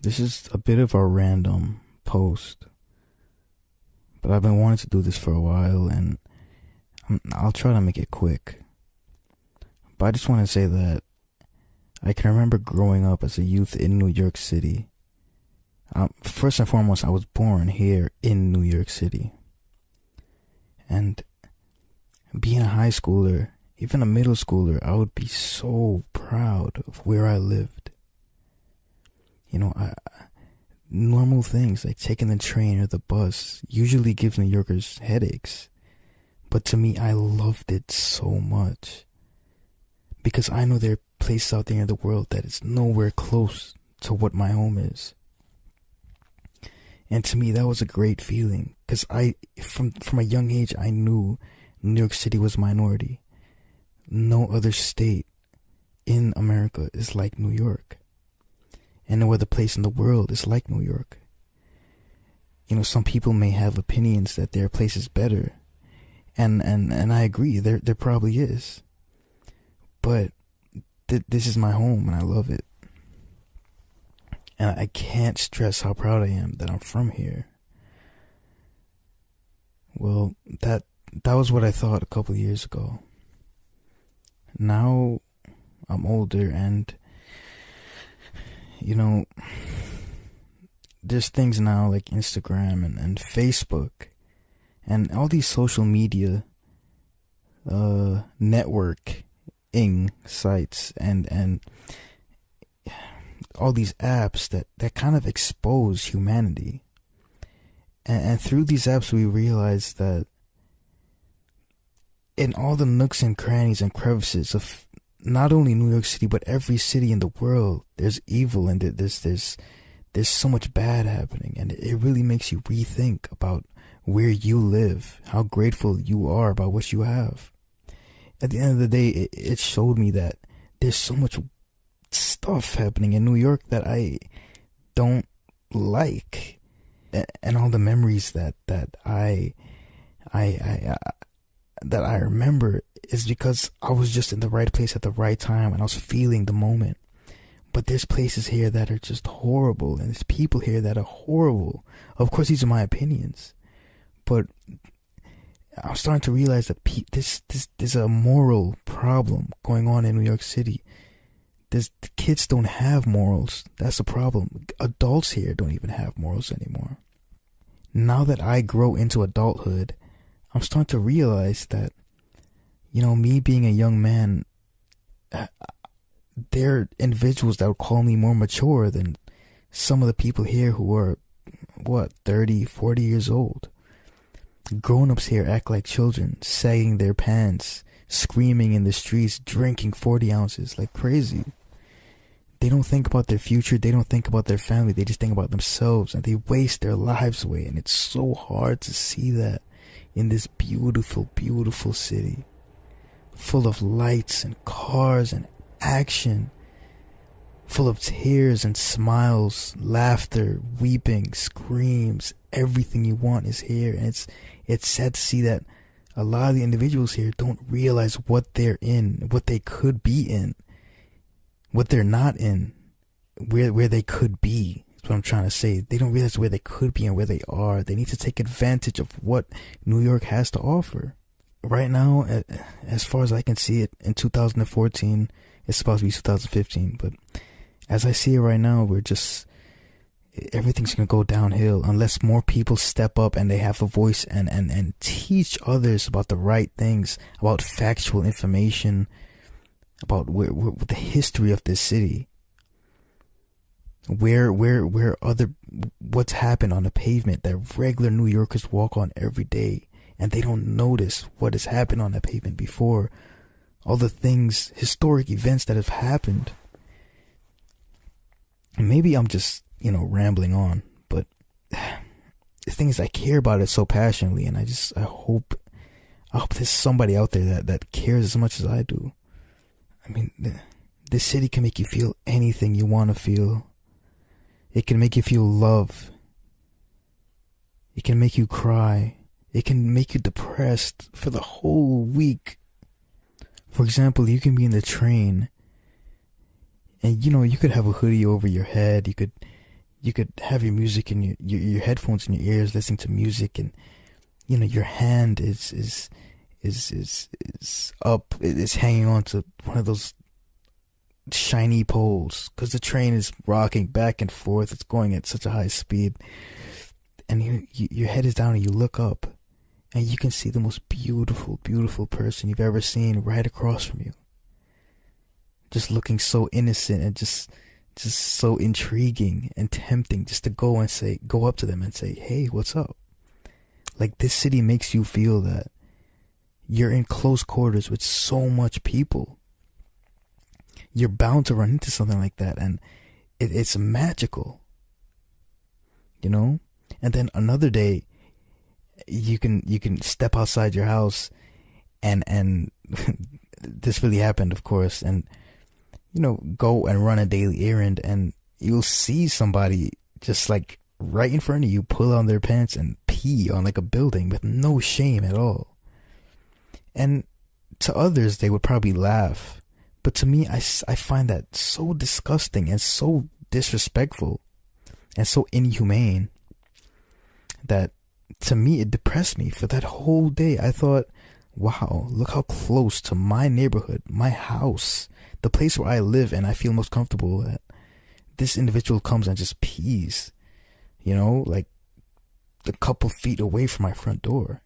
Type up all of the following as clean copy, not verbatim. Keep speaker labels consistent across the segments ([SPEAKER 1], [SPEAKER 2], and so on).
[SPEAKER 1] This is a bit of a random post, but I've been wanting to do this for a while, and I'll try to make it quick. But I just want to say that I can remember growing up as a youth in New York City. First and foremost, I was born here in New York City. And being a high schooler, even a middle schooler, I would be so proud of where I lived. You know, normal things like taking the train or the bus usually gives New Yorkers headaches. But to me, I loved it so much. Because I know there are places out there in the world that is nowhere close to what my home is. And to me, that was a great feeling. Because from a young age, I knew New York City was a minority. No other state in America is like New York. And no other place in the world is like New York. You know, some people may have opinions that their place is better. And I agree, there probably is. But this is my home and I love it. And I can't stress how proud I am that I'm from here. Well, that was what I thought a couple of years ago. Now I'm older and, you know, there's things now like Instagram and Facebook and all these social media networking sites and all these apps that kind of expose humanity. And through these apps we realize that in all the nooks and crannies and crevices of not only New York City but every city in the world, there's evil and there's so much bad happening, and it really makes you rethink about where you live, how grateful you are about what you have. At the end of the day, it showed me that there's so much stuff happening in New York that I don't like, and all the memories that I remember is because I was just in the right place at the right time and I was feeling the moment. But there's places here that are just horrible, and there's people here that are horrible. Of course, these are my opinions, but I'm starting to realize that there's a moral problem going on in New York City. The kids don't have morals. That's the problem. Adults here don't even have morals anymore. Now that I grow into adulthood, I'm starting to realize that, you know, me being a young man, there are individuals that would call me more mature than some of the people here who are, 30, 40 years old. Grown-ups here act like children, sagging their pants, screaming in the streets, drinking 40 ounces like crazy. They don't think about their future, they don't think about their family, they just think about themselves, and they waste their lives away. And it's so hard to see that in this beautiful, beautiful city, full of lights and cars and action, full of tears and smiles, laughter, weeping, screams. Everything you want is here. And it's sad to see that a lot of the individuals here don't realize what they're in, what they could be in, what they're not in, where they could be. That's what I'm trying to say. They don't realize where they could be and where they are. They need to take advantage of what New York has to offer. Right now, as far as I can see it, in 2014, it's supposed to be 2015, but as I see it right now, everything's going to go downhill unless more people step up and they have a voice and teach others about the right things, about factual information, about the history of this city, what's happened on the pavement that regular New Yorkers walk on every day, and they don't notice what has happened on that pavement before, all the things, historic events that have happened. And maybe I'm just, rambling on, but the thing is, I care about it so passionately, and I hope there's somebody out there that cares as much as I do. I mean, this city can make you feel anything you want to feel. It can make you feel love. It can make you cry. It can make you depressed for the whole week. For example, you can be in the train and you could have a hoodie over your head. You could you could have your music in your headphones in your ears, listening to music, and your hand is up, it's hanging on to one of those shiny poles because the train is rocking back and forth. It's going at such a high speed, and your head is down and you look up and you can see the most beautiful, beautiful person you've ever seen right across from you, just looking so innocent and just so intriguing and tempting, just to go up to them and say, hey, what's up? Like, this city makes you feel that you're in close quarters with so much people. You're bound to run into something like that, and it's magical, And then another day, you can step outside your house, and this really happened, of course, and go and run a daily errand, and you'll see somebody just like right in front of you pull on their pants and pee on like a building with no shame at all. And to others, they would probably laugh. But to me, I find that so disgusting and so disrespectful and so inhumane that to me, it depressed me for that whole day. I thought, wow, look how close to my neighborhood, my house, the place where I live and I feel most comfortable, that this individual comes and just pees, like a couple feet away from my front door.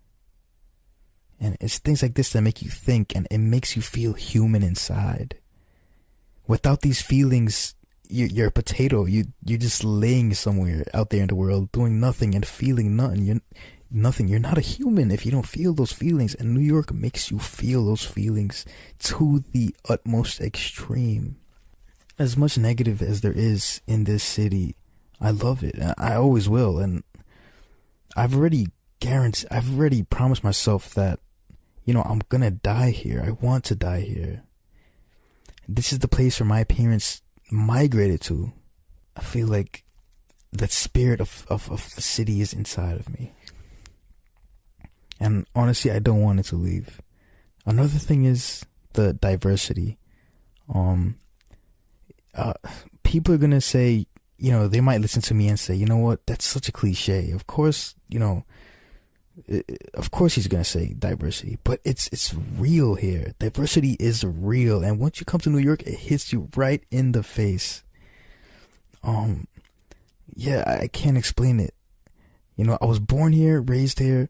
[SPEAKER 1] And it's things like this that make you think, and it makes you feel human inside. Without these feelings, you're a potato. You're just laying somewhere out there in the world, doing nothing and feeling nothing. You're not a human if you don't feel those feelings. And New York makes you feel those feelings to the utmost extreme. As much negative as there is in this city, I love it. I always will. And I've already promised myself that, I'm gonna die here. I want to die here. This is the place where my parents migrated to. I feel like that spirit of the city is inside of me. And honestly, I don't want it to leave. Another thing is the diversity. People are gonna say, they might listen to me and say, you know what, that's such a cliche. Of course, of course he's gonna say diversity, but it's real here. Diversity is real, and once you come to New York, it hits you right in the face. Yeah, I can't explain it. I was born here, raised here,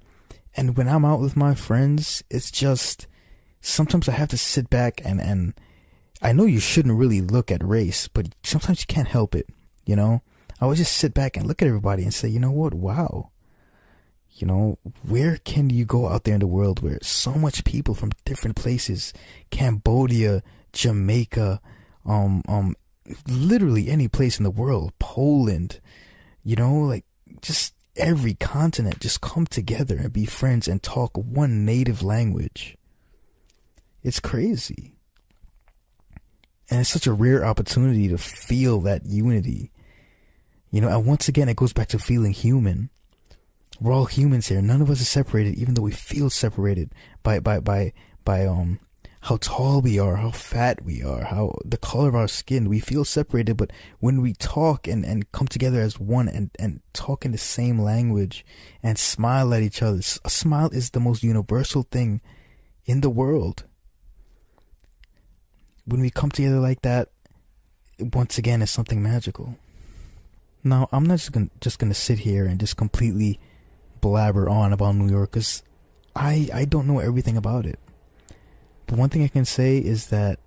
[SPEAKER 1] and when I'm out with my friends, it's just sometimes I have to sit back and I know you shouldn't really look at race, but sometimes you can't help it. I would just sit back and look at everybody and say, you know what? Wow. Where can you go out there in the world where so much people from different places, Cambodia, Jamaica, literally any place in the world, Poland, like just every continent just come together and be friends and talk one native language. It's crazy. And it's such a rare opportunity to feel that unity. And once again, it goes back to feeling human. We're all humans here. None of us is separated, even though we feel separated by how tall we are, how fat we are, how the color of our skin. We feel separated, but when we talk and come together as one and talk in the same language and smile at each other, a smile is the most universal thing in the world. When we come together like that, once again, it's something magical. Now, I'm not just gonna sit here and just completely blabber on about New York, because I don't know everything about it. But one thing I can say is that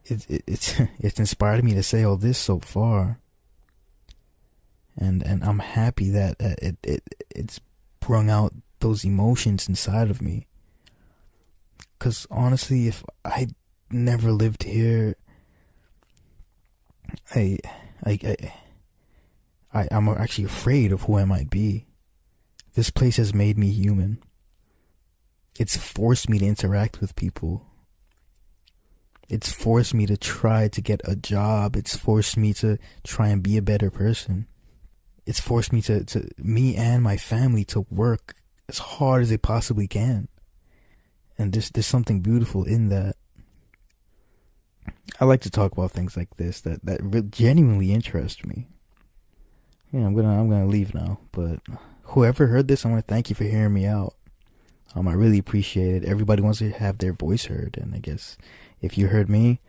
[SPEAKER 1] it's inspired me to say all this so far, and I'm happy that it's brung out those emotions inside of me. Because honestly, if I never lived here, I'm actually afraid of who I might be. This place has made me human. It's forced me to interact with people. It's forced me to try to get a job. It's forced me to try and be a better person. It's forced me me and my family to work as hard as they possibly can. And there's something beautiful in that. I like to talk about things like this that genuinely interest me. Yeah, I'm gonna leave now. But whoever heard this, I want to thank you for hearing me out. I really appreciate it. Everybody wants to have their voice heard, and I guess if you heard me,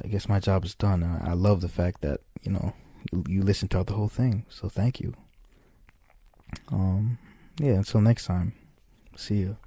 [SPEAKER 1] I guess my job is done. I love the fact that you listened throughout the whole thing. So thank you. Yeah. Until next time. See you.